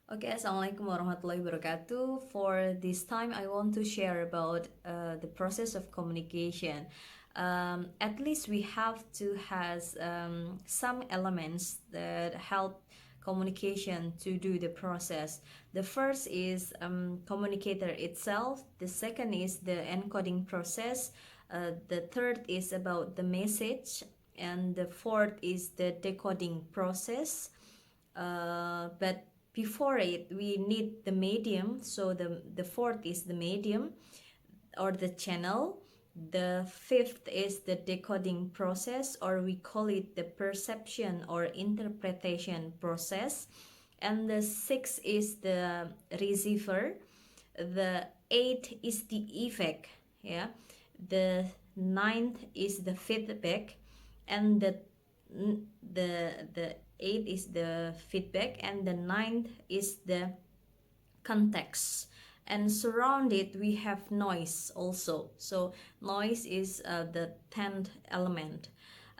Okay, Assalamualaikum warahmatullahi wabarakatuh. For this time, I want to share about the process of communication. At least we have to has some elements that help communication to do the process. The first is communicator itself. The second is the encoding process. The third is about the message, and the fourth is the decoding process. But before it, we need the medium. So the fourth is the medium or the channel. The fifth is the decoding process, or we call it the perception or interpretation process. And the sixth is the receiver. The eighth is the effect. Yeah. The ninth is the feedback, and the eighth is the feedback, and the ninth is the context. And surround it we have noise also. So noise is the 10th element.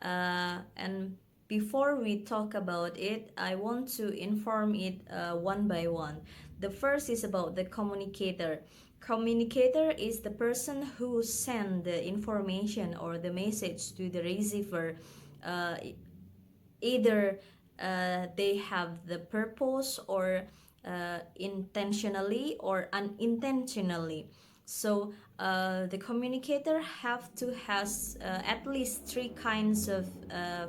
And before we talk about it, I want to inform it one by one. The first is about the communicator. Communicator is the person who send the information or the message to the receiver. uh, Either they have the purpose, or intentionally or unintentionally. So the communicator have to has at least three kinds of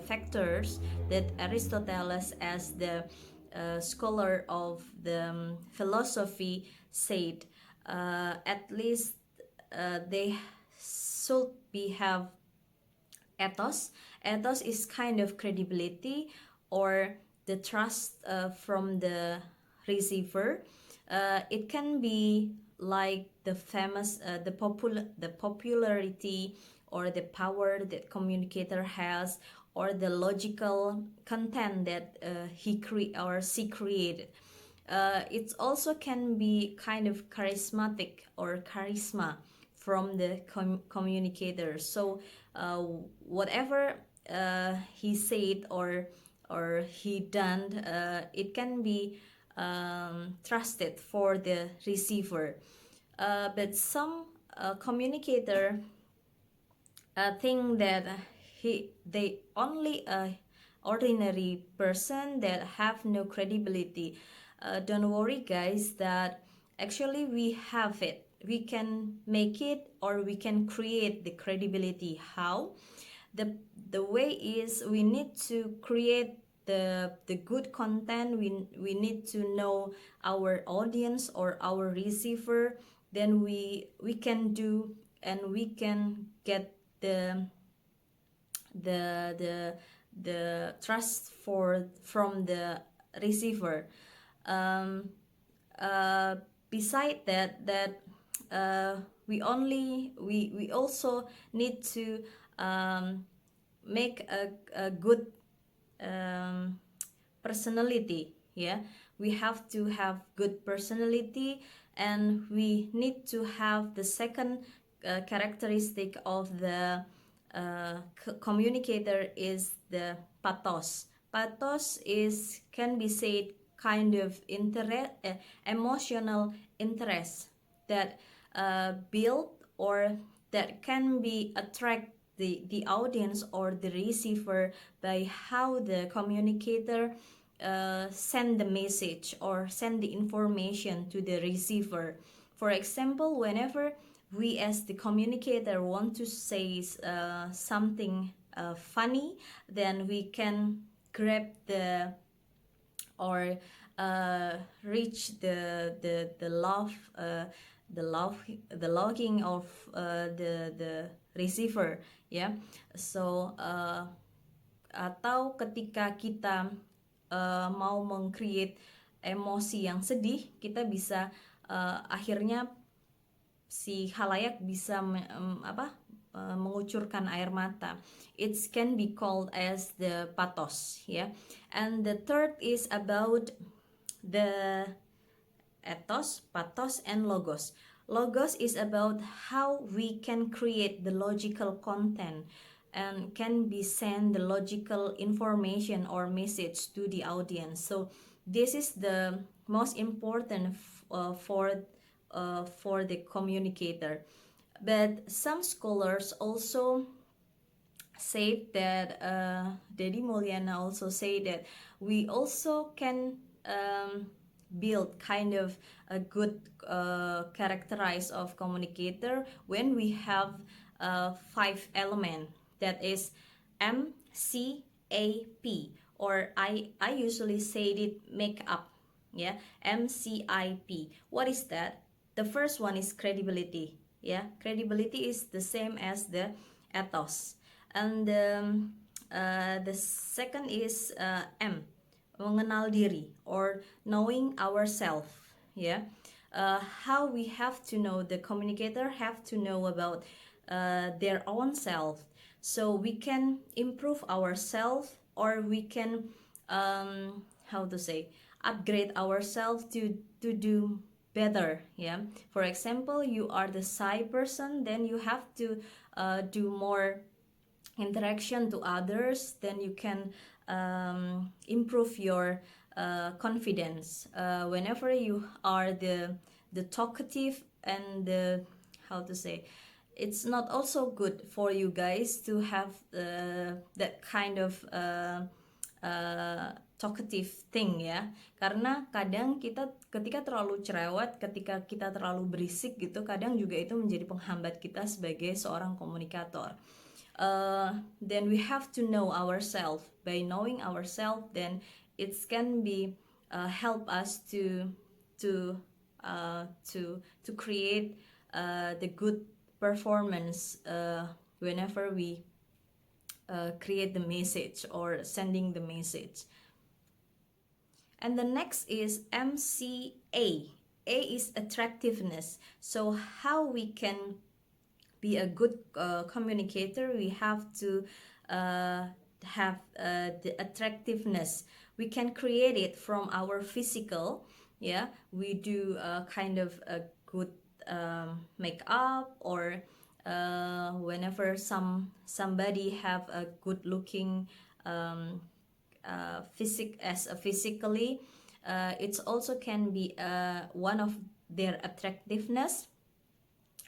factors that Aristotle, as the scholar of the philosophy, said. At least they should be have ethos. Ethos is kind of credibility or the trust from the receiver. It can be like the famous, the popularity or the power that communicator has, or the logical content that or she created. It also can be kind of charismatic or charisma from the communicator. So whatever he said or he done, it can be trusted for the receiver. But some communicator think that they only a ordinary person that have no credibility. Don't worry guys, that actually we have it. We can make it, or we can create the credibility. How? The way is, we need to create the good content. We need to know our audience or our receiver. Then we can do, and we can get the the the the trust from the receiver. um, uh, Beside that, we also need to make a good um, personality. Yeah, we have to have good personality, and we need to have the second characteristic of the communicator is the pathos. Pathos is, can be said, kind of emotional interest that build, or that can be attract the audience or the receiver by how the communicator send the message or send the information to the receiver. For example, whenever we as the communicator want to say something funny, then we can grab the, or reach the love, the logging of the receiver. Ya. So atau ketika kita mau meng-create emosi yang sedih, kita bisa akhirnya si halayak bisa mengucurkan air mata. It can be called as the pathos, yeah. And the third is about the ethos, pathos, and logos. Logos is about how we can create the logical content and can be send the logical information or message to the audience. So this is the most important for the communicator. But some scholars also said that Dedi Mulyana also say that we also can build kind of a good characterize of communicator when we have five element, that is MCAP, or I usually say it make up, yeah, MCIP. What is that? The first one is credibility, yeah, credibility is the same as the ethos, and the second is M, mengenal diri, or knowing ourselves, yeah. How we have to know, the communicator have to know about their own self, so we can improve ourselves, or we can how to say, upgrade ourselves to do better, yeah. For example, you are the shy person, then you have to do more interaction to others, then you can improve your confidence. Whenever you are the talkative and the, how to say, it's not also good for you guys to have that kind of talkative thing, ya, karena kadang kita ketika terlalu cerewet, ketika kita terlalu berisik gitu, kadang juga itu menjadi penghambat kita sebagai seorang komunikator. Then we have to know ourselves. By knowing ourselves, then it can be help us to create the good performance whenever we create the message or sending the message. And the next is MCA. A is attractiveness. So how we can be a good communicator, we have to have the attractiveness. We can create it from our physical, yeah. We do kind of a good makeup, or whenever somebody have a good looking physically, it's also can be one of their attractiveness.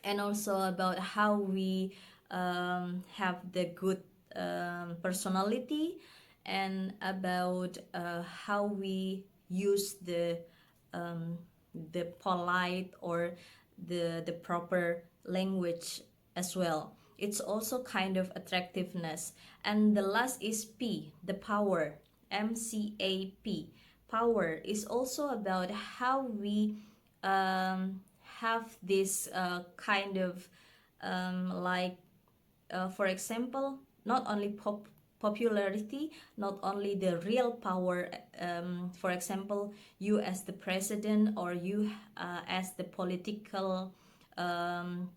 And also about how we have the good personality, and about how we use the polite or the proper language as well. It's also kind of attractiveness. And the last is P, the power, MCAP. Power is also about how we have this kind of like for example, not only popularity, not only the real power, for example, you as the president, or you as the political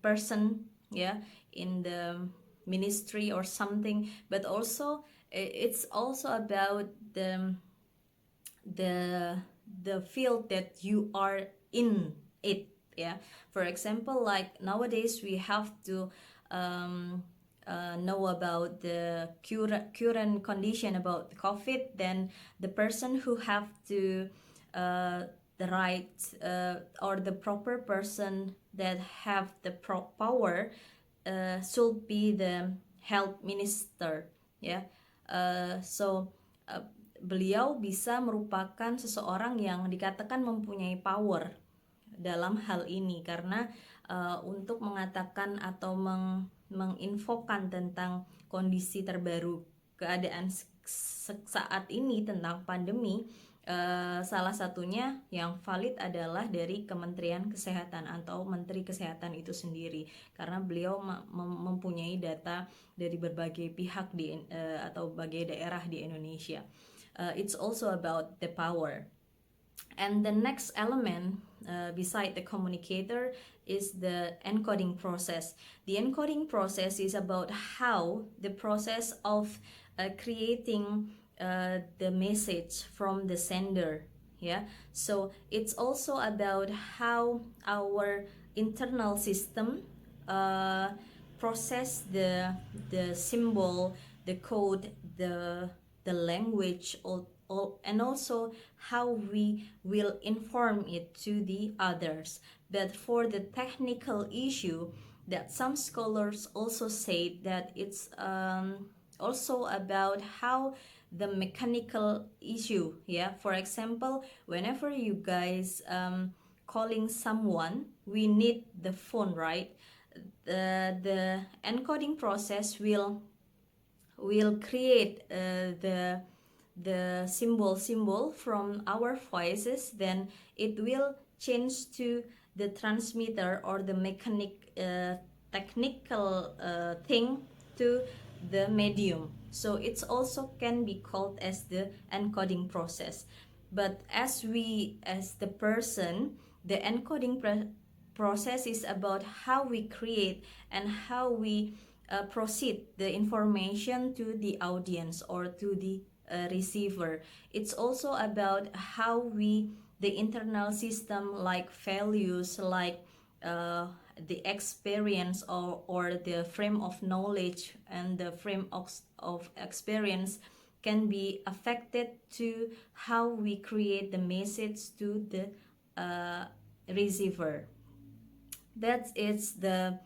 person, yeah, in the ministry or something, but also it's also about the the field that you are in it, yeah. For example, like nowadays we have to know about the current condition about COVID, then the person who have to the right or the proper person that have the power should be the health minister, ya. So beliau bisa merupakan seseorang yang dikatakan mempunyai power dalam hal ini, karena untuk mengatakan atau menginfokan tentang kondisi terbaru keadaan saat ini tentang pandemi, salah satunya yang valid adalah dari Kementerian Kesehatan atau Menteri Kesehatan itu sendiri, karena beliau mempunyai data dari berbagai pihak atau berbagai daerah di Indonesia. It's also about the power. And the next element beside the communicator is the encoding process. The encoding process is about how the process of creating the message from the sender, yeah. So it's also about how our internal system process the symbol, the code, the language, or and also how we will inform it to the others. But for the technical issue, that some scholars also say that it's also about how the mechanical issue. Yeah, for example, whenever you guys calling someone, we need the phone, right? The encoding process will create the symbol from our voices, then it will change to the transmitter or the technical thing to the medium. So it's also can be called as the encoding process. But as the person, the encoding process is about how we create and how we proceed the information to the audience or to the receiver. It's also about how we the internal system like values, like the experience or the frame of knowledge and the frame of experience can be affected to how we create the message to the receiver. That is the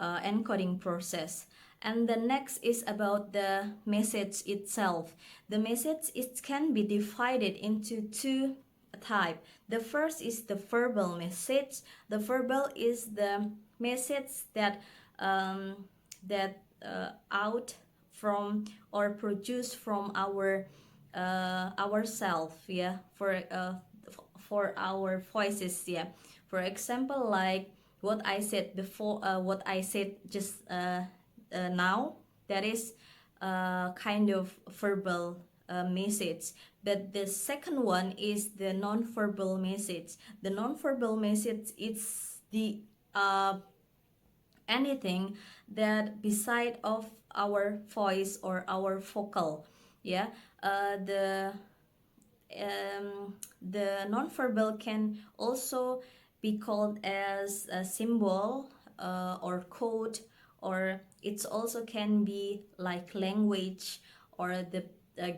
encoding process. And the next is about the message itself. The message, it can be divided into two type. The first is the verbal message. The verbal is the message that out from or produced from ourself, yeah, for our voices, yeah. For example, like what I said before, what I said just now, that is kind of verbal message. But the second one is the non-verbal message. The non-verbal message is the anything that beside of our voice or our vocal, yeah. The the nonverbal can also be called as a symbol or code, or it's also can be like language or the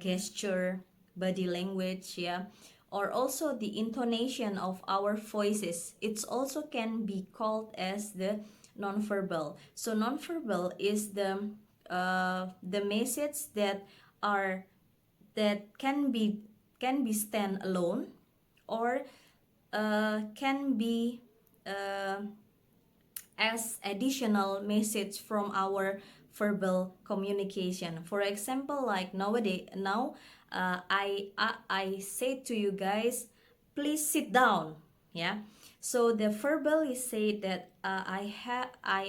gesture, body language, yeah, or also the intonation of our voices. It's also can be called as the nonverbal. So nonverbal is the message that are that can be stand alone, or can be uh, as additional message from our verbal communication. For example, like nowadays now, I say to you guys, please sit down, yeah. So the verbal is say that I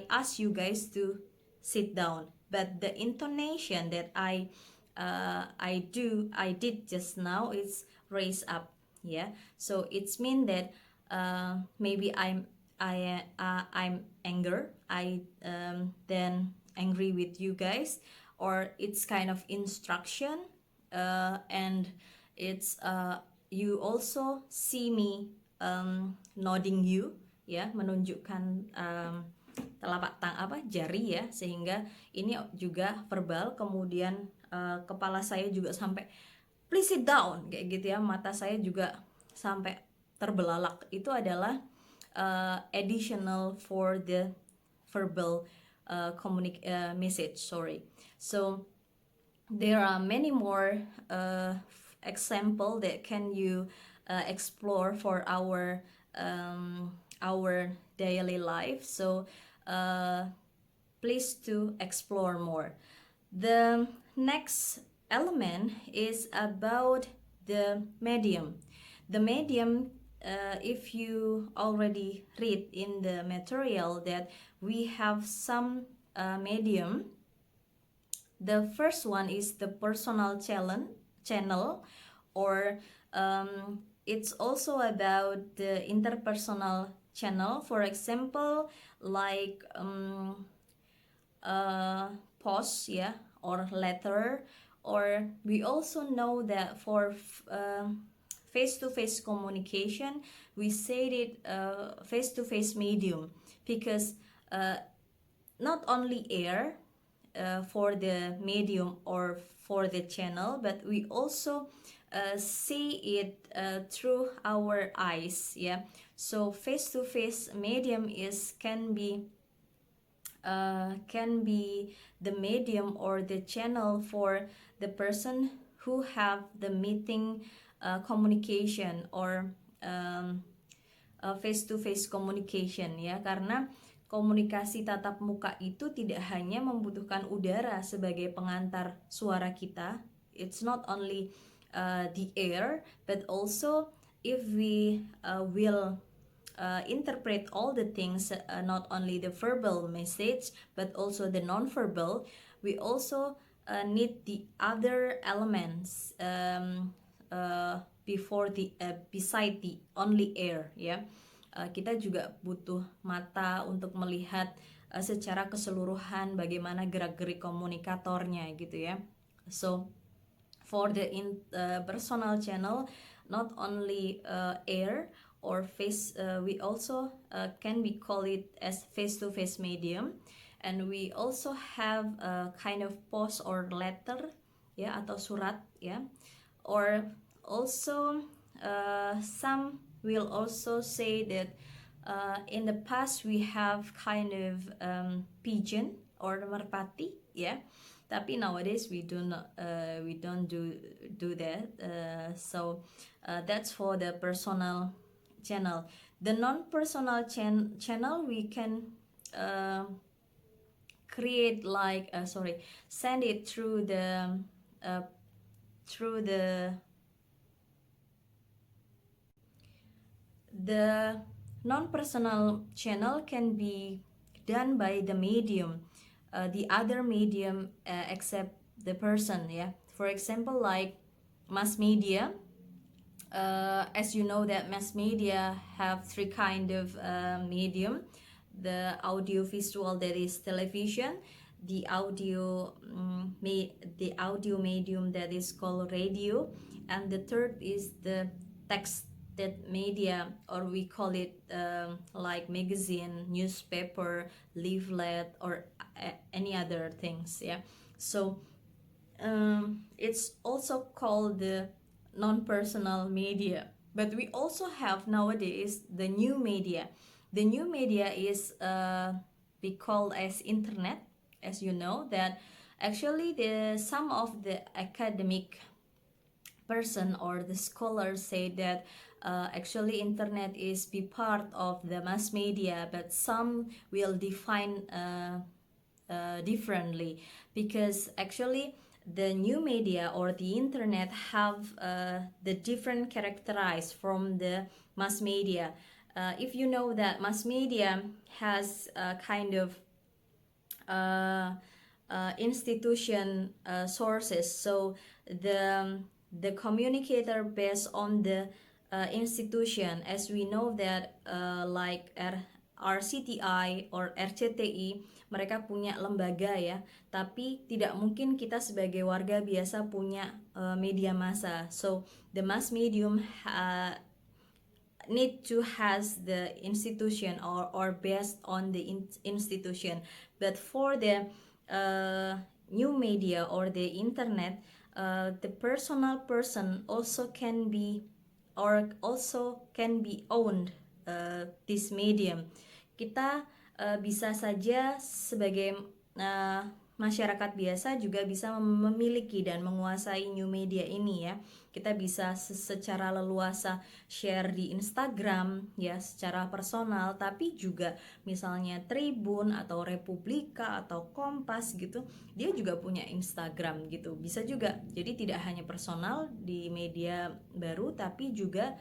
ask you guys to sit down, but the intonation that I did just now is raise up, yeah. So it's mean that maybe I'm anger, I then angry with you guys, or it's kind of instruction, and it's you also see me nodding you, ya, menunjukkan telapak jari, ya, sehingga ini juga verbal. Kemudian kepala saya juga sampai please sit down kayak gitu, ya, mata saya juga sampai terbelalak. Itu adalah additional for the verbal message, sorry. So there are many more example that can you explore for our daily life. So please to explore more. The next element is about the medium. The medium, if you already read in the material that we have some medium. The first one is the personal channel, or it's also about the interpersonal channel. For example, like post, yeah, or letter, or we also know that for face-to-face communication, we said it face-to-face medium, because not only air for the medium or for the channel, but we also see it through our eyes, yeah. So face-to-face medium can be the medium or the channel for the person who have the meeting communication or face-to-face communication, ya, karena komunikasi tatap muka itu tidak hanya membutuhkan udara sebagai pengantar suara kita. It's not only the air, but also if we will interpret all the things, not only the verbal message but also the non-verbal, we also need the other elements before the beside the only air, ya. Kita juga butuh mata untuk melihat secara keseluruhan bagaimana gerak-gerik komunikatornya gitu ya. So for the personal channel, not only air or face, we also can we call it as face-to-face medium, and we also have a kind of post or letter, ya, atau surat, ya, or also some will also say that in the past we have kind of pigeon or merpati, ya. Tapi nowadays we don't do that. So that's for the personal channel. The non-personal channel we can create like send it through the the non-personal channel can be done by the medium, the other medium except the person, yeah. For example, like mass media. As you know that mass media have three kind of medium: the audio visual, that is television, the audio medium, that is called radio, and the third is the text that media, or we call it like magazine, newspaper, leaflet, or any other things, yeah. So it's also called the non-personal media. But we also have nowadays the new media. The new media is we call as internet, as you know that actually some of the academic person or the scholars say that actually internet is be part of the mass media, but some will define differently, because actually the new media or the internet have the different characterized from the mass media. If you know that mass media has a kind of institution sources, so the communicator based on the institution, as we know that like RCTI or RCTI, mereka punya lembaga, ya, tapi tidak mungkin kita sebagai warga biasa punya media massa. So the mass medium need to has the institution or based on the institution. But for the new media or the internet, the personal person also can be owned this medium. Kita bisa saja sebagai masyarakat biasa juga bisa memiliki dan menguasai new media ini, ya. Kita bisa secara leluasa share di Instagram, ya, secara personal, tapi juga misalnya Tribun atau Republika atau Kompas gitu, dia juga punya Instagram gitu, bisa juga. Jadi tidak hanya personal di media baru, tapi juga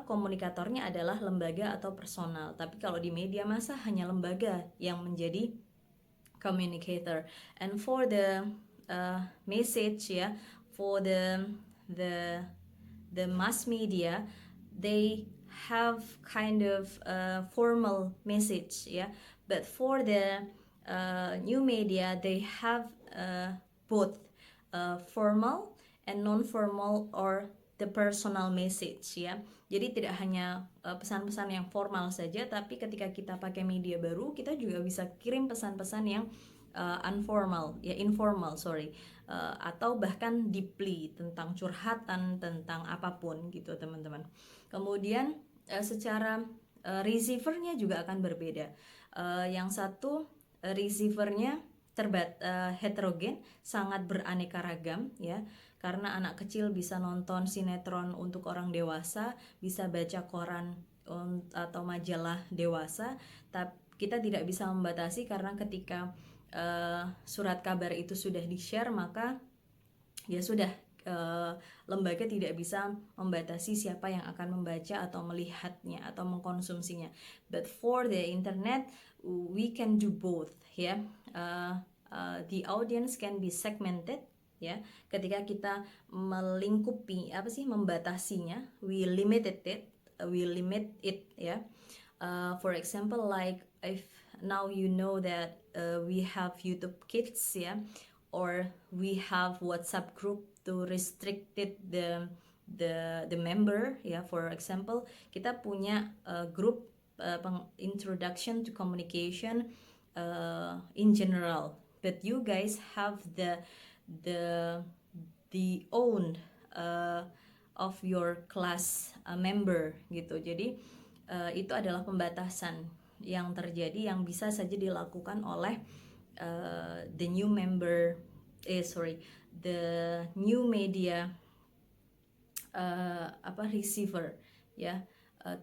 komunikatornya adalah lembaga atau personal. Tapi kalau di media massa hanya lembaga yang menjadi communicator. And for the message, ya, for the mass media, they have kind of formal message, ya. But for the new media, they have both formal and non-formal or the personal message, ya. Jadi tidak hanya pesan-pesan yang formal saja, tapi ketika kita pakai media baru, kita juga bisa kirim pesan-pesan yang informal, atau bahkan deeply, tentang curhatan, tentang apapun gitu teman-teman. Kemudian secara receivernya juga akan berbeda. Yang satu receivernya heterogen, sangat beraneka ragam ya, karena anak kecil bisa nonton sinetron untuk orang dewasa, bisa baca koran atau majalah dewasa, tapi kita tidak bisa membatasi karena ketika surat kabar itu sudah di-share, maka ya sudah, lembaga tidak bisa membatasi siapa yang akan membaca atau melihatnya atau mengkonsumsinya. But for the internet, we can do both ya. The audience can be segmented ya. Ketika kita membatasinya, we limit it ya. For example, like if now you know that we have YouTube Kids ya, or we have WhatsApp group to restricted the member ya. For example, kita punya group introduction to communication in general, but you guys have the own of your class member gitu. Jadi itu adalah pembatasan yang terjadi yang bisa saja dilakukan oleh the new media receiver ya,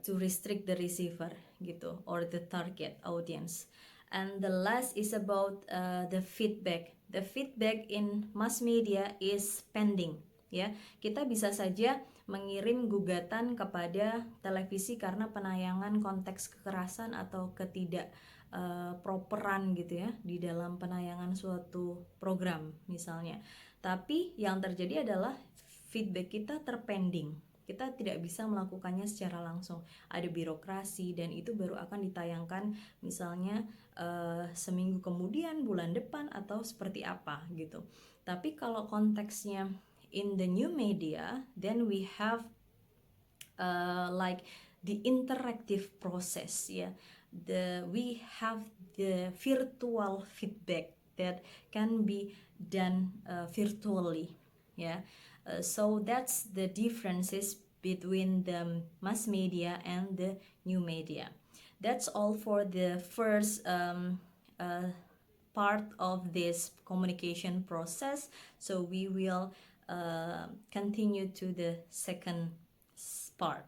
to restrict the receiver gitu, or the target audience. And the last is about the feedback. The feedback in mass media is pending ya. Kita bisa saja mengirim gugatan kepada televisi karena penayangan konteks kekerasan atau ketidak properan gitu ya di dalam penayangan suatu program misalnya. Tapi yang terjadi adalah feedback kita terpending. Kita tidak bisa melakukannya secara langsung. Ada birokrasi dan itu baru akan ditayangkan misalnya seminggu kemudian, bulan depan, atau seperti apa gitu. Tapi kalau konteksnya in the new media, then we have like the interactive process ya. We have the virtual feedback that can be done virtually ya. So that's the differences between the mass media and the new media. That's all for the first part of this communication process. So we will continue to the second part.